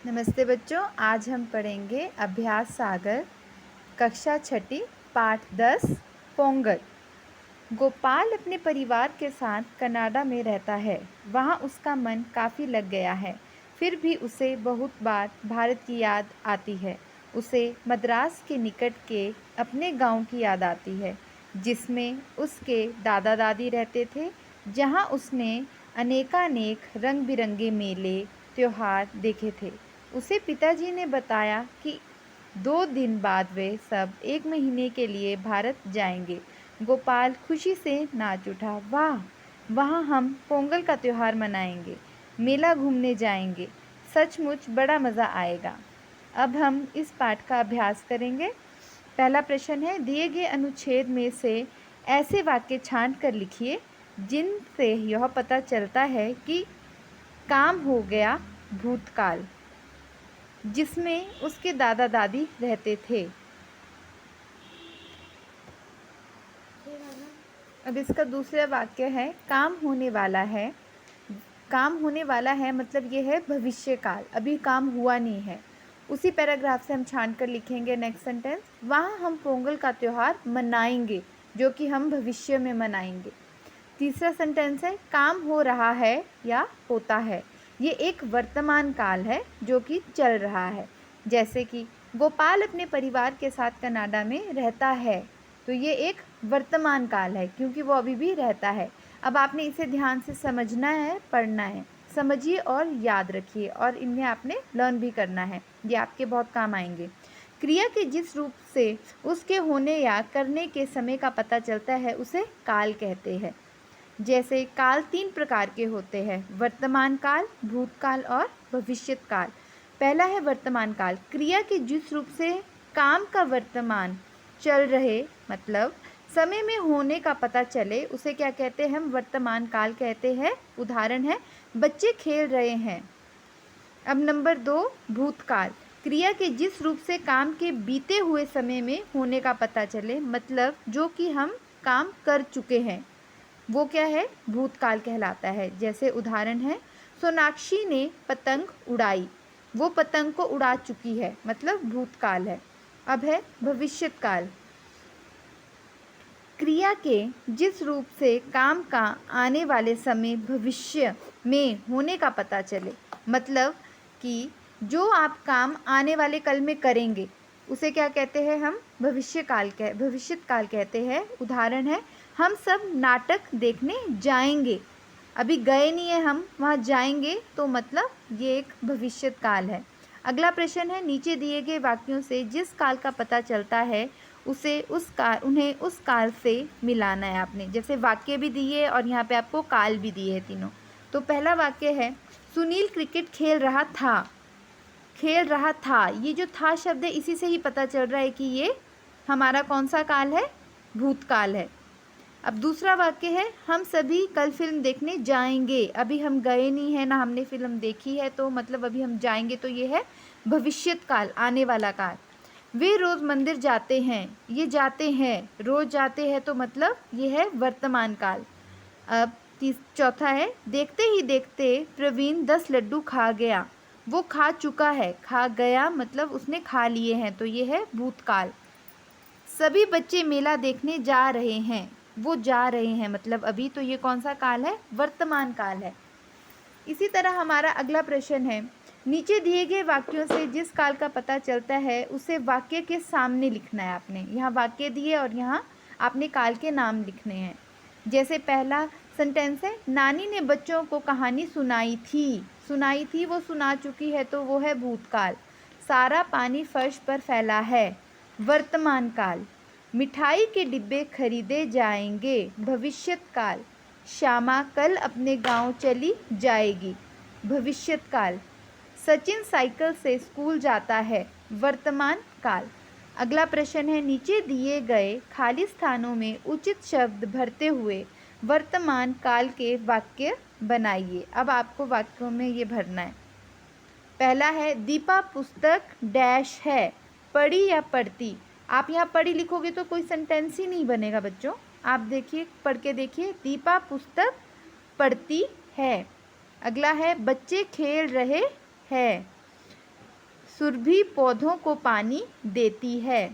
नमस्ते बच्चों, आज हम पढ़ेंगे अभ्यास सागर कक्षा छठी पाठ 10 पोंगल। गोपाल अपने परिवार के साथ कनाडा में रहता है। वहाँ उसका मन काफ़ी लग गया है, फिर भी उसे बहुत बार भारत की याद आती है। उसे मद्रास के निकट के अपने गांव की याद आती है, जिसमें उसके दादा दादी रहते थे, जहाँ उसने अनेकानेक रंग बिरंगे मेले त्योहार देखे थे। उसे पिताजी ने बताया कि 2 दिन बाद वे सब 1 महीने के लिए भारत जाएंगे। गोपाल खुशी से नाच उठा। वाह, वहाँ हम पोंगल का त्योहार मनाएंगे, मेला घूमने जाएंगे, सचमुच बड़ा मज़ा आएगा। अब हम इस पाठ का अभ्यास करेंगे। पहला प्रश्न है, दिए गए अनुच्छेद में से ऐसे वाक्य छांट कर लिखिए जिनसे यह पता चलता है कि काम हो गया भूतकाल, जिसमें उसके दादा दादी रहते थे। अब इसका दूसरा वाक्य है, काम होने वाला है। काम होने वाला है मतलब ये है भविष्य काल, अभी काम हुआ नहीं है। उसी पैराग्राफ से हम छांट कर लिखेंगे नेक्स्ट सेंटेंस, वहाँ हम पोंगल का त्यौहार मनाएंगे, जो कि हम भविष्य में मनाएंगे। तीसरा सेंटेंस है, काम हो रहा है या होता है। ये एक वर्तमान काल है जो कि चल रहा है। जैसे कि गोपाल अपने परिवार के साथ कनाडा में रहता है, तो ये एक वर्तमान काल है क्योंकि वो अभी भी रहता है। अब आपने इसे ध्यान से समझना है, पढ़ना है। समझिए और याद रखिए, और इन्हें आपने लर्न भी करना है, ये आपके बहुत काम आएंगे। क्रिया के जिस रूप से उसके होने या करने के समय का पता चलता है उसे काल कहते हैं। जैसे काल 3 प्रकार के होते हैं, वर्तमान काल, भूतकाल और भविष्यत काल। पहला है वर्तमान काल, क्रिया के जिस रूप से काम का वर्तमान चल रहे मतलब समय में होने का पता चले उसे क्या कहते हैं, हम वर्तमान काल कहते हैं। उदाहरण है, बच्चे खेल रहे हैं। अब नंबर 2, भूतकाल, क्रिया के जिस रूप से काम के बीते हुए समय में होने का पता चले मतलब जो कि हम काम कर चुके हैं, वो क्या है, भूतकाल कहलाता है। जैसे उदाहरण है, सोनाक्षी ने पतंग उड़ाई, वो पतंग को उड़ा चुकी है मतलब भूतकाल है। अब है भविष्यत काल, क्रिया के जिस रूप से काम का आने वाले समय भविष्य में होने का पता चले मतलब कि जो आप काम आने वाले कल में करेंगे उसे क्या कहते हैं, हम भविष्यत काल कहते हैं। उदाहरण है, हम सब नाटक देखने जाएंगे, अभी गए नहीं है, हम वहाँ जाएंगे, तो मतलब ये एक भविष्यत काल है। अगला प्रश्न है, नीचे दिए गए वाक्यों से जिस काल का पता चलता है उन्हें उस काल से मिलाना है आपने। जैसे वाक्य भी दिए और यहाँ पे आपको काल भी दिए हैं तीनों। तो पहला वाक्य है, सुनील क्रिकेट खेल रहा था। खेल रहा था, ये जो था शब्द है इसी से ही पता चल रहा है कि ये हमारा कौन सा काल है, भूतकाल है। अब दूसरा वाक्य है, हम सभी कल फिल्म देखने जाएंगे, अभी हम गए नहीं है ना हमने फिल्म देखी है, तो मतलब अभी हम जाएंगे, तो ये है भविष्यत काल, आने वाला काल। वे रोज़ मंदिर जाते हैं, ये जाते हैं, रोज़ जाते हैं, तो मतलब ये है वर्तमान काल। अब चौथा है, देखते ही देखते प्रवीण 10 लड्डू खा गया, वो खा चुका है, खा गया मतलब उसने खा लिए हैं, तो ये है भूतकाल। सभी बच्चे मेला देखने जा रहे हैं, वो जा रहे हैं मतलब अभी, तो ये कौन सा काल है, वर्तमान काल है। इसी तरह हमारा अगला प्रश्न है, नीचे दिए गए वाक्यों से जिस काल का पता चलता है उसे वाक्य के सामने लिखना है आपने। यहाँ वाक्य दिए और यहाँ आपने काल के नाम लिखने हैं। जैसे पहला सेंटेंस है, नानी ने बच्चों को कहानी सुनाई थी, वो सुना चुकी है, तो वो है भूतकाल। सारा पानी फर्श पर फैला है, वर्तमान काल। मिठाई के डिब्बे खरीदे जाएंगे, भविष्यत काल। श्यामा कल अपने गांव चली जाएगी, भविष्यत काल। सचिन साइकिल से स्कूल जाता है, वर्तमान काल। अगला प्रश्न है, नीचे दिए गए खाली स्थानों में उचित शब्द भरते हुए वर्तमान काल के वाक्य बनाइए। अब आपको वाक्यों में ये भरना है। पहला है, दीपा पुस्तक डैश है, पढ़ी या पढ़ती। आप यहाँ पढ़ी लिखोगे तो कोई सेंटेंस ही नहीं बनेगा बच्चों। आप देखिए, पढ़ के देखिए, दीपा पुस्तक पढ़ती है। अगला है, बच्चे खेल रहे हैं, सुरभि पौधों को पानी देती है।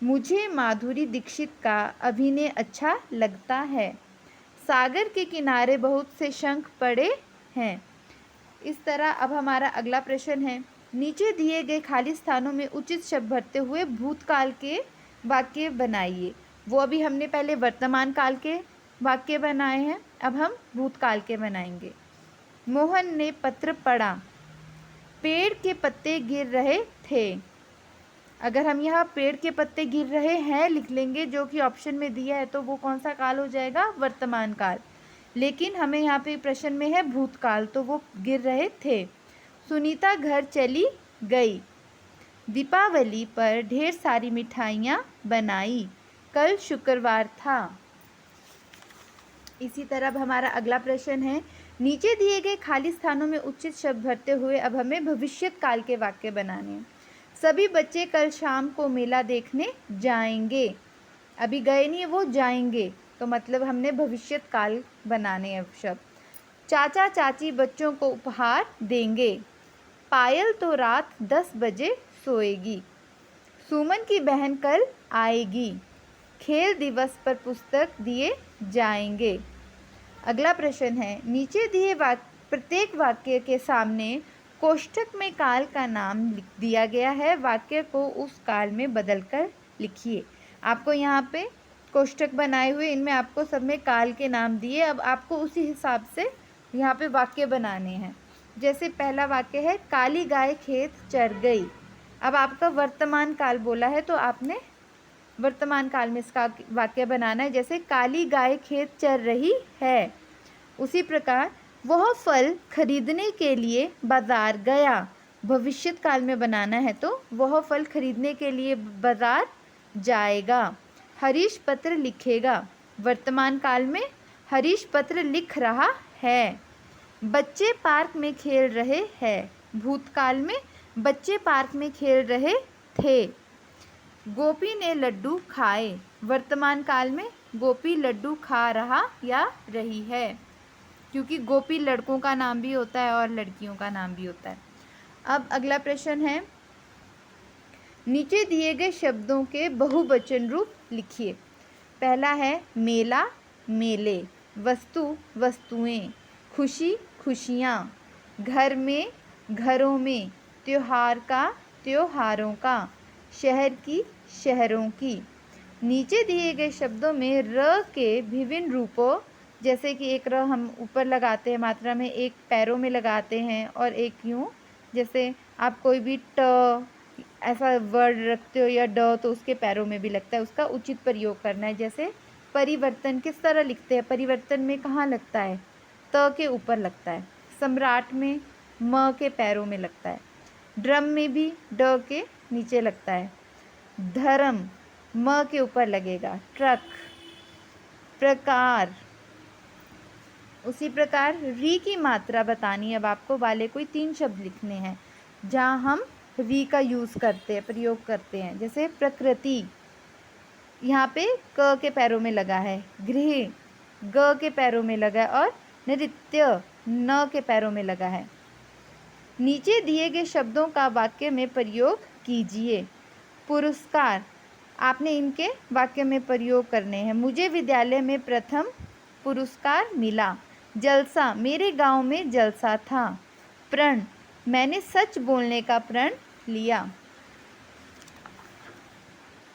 मुझे माधुरी दीक्षित का अभिनय अच्छा लगता है। सागर के किनारे बहुत से शंख पड़े हैं। इस तरह अब हमारा अगला प्रश्न है, नीचे दिए गए खाली स्थानों में उचित शब्द भरते हुए भूतकाल के वाक्य बनाइए। वो अभी हमने पहले वर्तमान काल के वाक्य बनाए हैं, अब हम भूतकाल के बनाएंगे। मोहन ने पत्र पढ़ा। पेड़ के पत्ते गिर रहे थे। अगर हम यहाँ पेड़ के पत्ते गिर रहे हैं लिख लेंगे, जो कि ऑप्शन में दिया है, तो वो कौन सा काल हो जाएगा? वर्तमान काल। लेकिन हमें यहाँ पे प्रश्न में है भूतकाल, तो वो गिर रहे थे। सुनीता घर चली गई। दीपावली पर ढेर सारी मिठाइयाँ बनाई। कल शुक्रवार था। इसी तरह अब हमारा अगला प्रश्न है, नीचे दिए गए खाली स्थानों में उचित शब्द भरते हुए अब हमें भविष्यत काल के वाक्य बनाने हैं। सभी बच्चे कल शाम को मेला देखने जाएंगे। अभी गए नहीं, वो जाएंगे, तो मतलब हमने भविष्यत काल बनाने हैं शब्द। चाचा चाची बच्चों को उपहार देंगे। पायल तो रात 10 बजे सोएगी। सुमन की बहन कल आएगी। खेल दिवस पर पुस्तक दिए जाएंगे। अगला प्रश्न है, नीचे दिए प्रत्येक वाक्य के सामने कोष्ठक में काल का नाम लिख दिया गया है। वाक्य को उस काल में बदलकर लिखिए। आपको यहाँ पे कोष्ठक बनाए हुए, इनमें आपको सब में काल के नाम दिए। अब आपको उसी हिसाब से यहाँ पे वाक्य बनाने हैं। जैसे पहला वाक्य है, काली गाय खेत चर गई। अब आपका वर्तमान काल बोला है, तो आपने वर्तमान काल में इसका वाक्य बनाना है। जैसे काली गाय खेत चर रही है। उसी प्रकार वह फल खरीदने के लिए बाजार गया। भविष्यत काल में बनाना है, तो वह फल खरीदने के लिए बाजार जाएगा। हरीश पत्र लिखेगा। वर्तमान काल में हरीश पत्र लिख रहा है। बच्चे पार्क में खेल रहे हैं। भूतकाल में बच्चे पार्क में खेल रहे थे। गोपी ने लड्डू खाए। वर्तमान काल में गोपी लड्डू खा रहा या रही है, क्योंकि गोपी लड़कों का नाम भी होता है और लड़कियों का नाम भी होता है। अब अगला प्रश्न है, नीचे दिए गए शब्दों के बहुवचन रूप लिखिए। पहला है मेला, मेले। वस्तु, वस्तुएं। खुशी, खुशियाँ। घर में, घरों में। त्योहार का, त्योहारों का। शहर की, शहरों की। नीचे दिए गए शब्दों में र के विभिन्न रूपों, जैसे कि एक र हम ऊपर लगाते हैं मात्रा में, एक पैरों में लगाते हैं और एक यूँ। जैसे आप कोई भी ट ऐसा वर्ड रखते हो या ड, तो उसके पैरों में भी लगता है, उसका उचित प्रयोग करना है। जैसे परिवर्तन किस तरह लिखते हैं? परिवर्तन में कहाँ लगता है? त के ऊपर लगता है। सम्राट में म के पैरों में लगता है। ड्रम में भी ड के नीचे लगता है। धर्म म के ऊपर लगेगा। ट्रक, प्रकार। उसी प्रकार री की मात्रा बतानी है। अब आपको वाले कोई 3 शब्द लिखने हैं जहाँ हम री का यूज़ करते हैं, प्रयोग करते हैं। जैसे प्रकृति, यहाँ पे क के पैरों में लगा है। गृह, ग के पैरों में लगा है। और नृत्य, न के पैरों में लगा है। नीचे दिए गए शब्दों का वाक्य में प्रयोग कीजिए। पुरस्कार, आपने इनके वाक्य में प्रयोग करने हैं। मुझे विद्यालय में प्रथम पुरस्कार मिला। जलसा, मेरे गांव में जलसा था। प्रण, मैंने सच बोलने का प्रण लिया।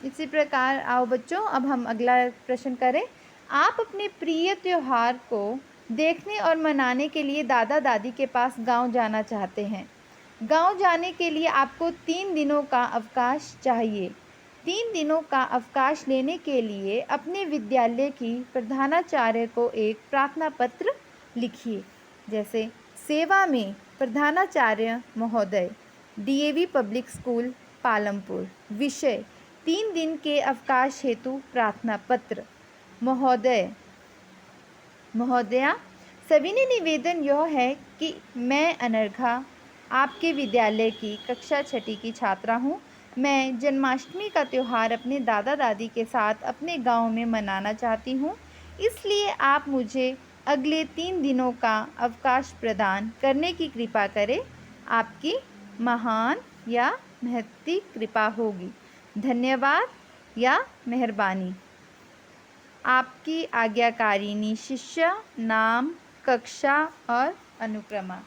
इसी प्रकार आओ बच्चों, अब हम अगला प्रश्न करें। आप अपने प्रिय त्योहार को देखने और मनाने के लिए दादा दादी के पास गांव जाना चाहते हैं। गांव जाने के लिए आपको 3 दिनों का अवकाश चाहिए। 3 दिनों का अवकाश लेने के लिए अपने विद्यालय की प्रधानाचार्य को एक प्रार्थना पत्र लिखिए। जैसे सेवा में प्रधानाचार्य महोदय, डीएवी पब्लिक स्कूल पालमपुर। विषय 3 दिन के अवकाश हेतु प्रार्थना पत्र। महोदय, महोदया, सविनय निवेदन यह है कि मैं अनर्घा आपके विद्यालय की कक्षा 6 की छात्रा हूँ। मैं जन्माष्टमी का त्यौहार अपने दादा दादी के साथ अपने गांव में मनाना चाहती हूँ, इसलिए आप मुझे अगले 3 दिनों का अवकाश प्रदान करने की कृपा करें। आपकी महान या महती कृपा होगी। धन्यवाद या मेहरबानी। आपकी आज्ञाकारिणी शिष्य, नाम, कक्षा और अनुक्रमा।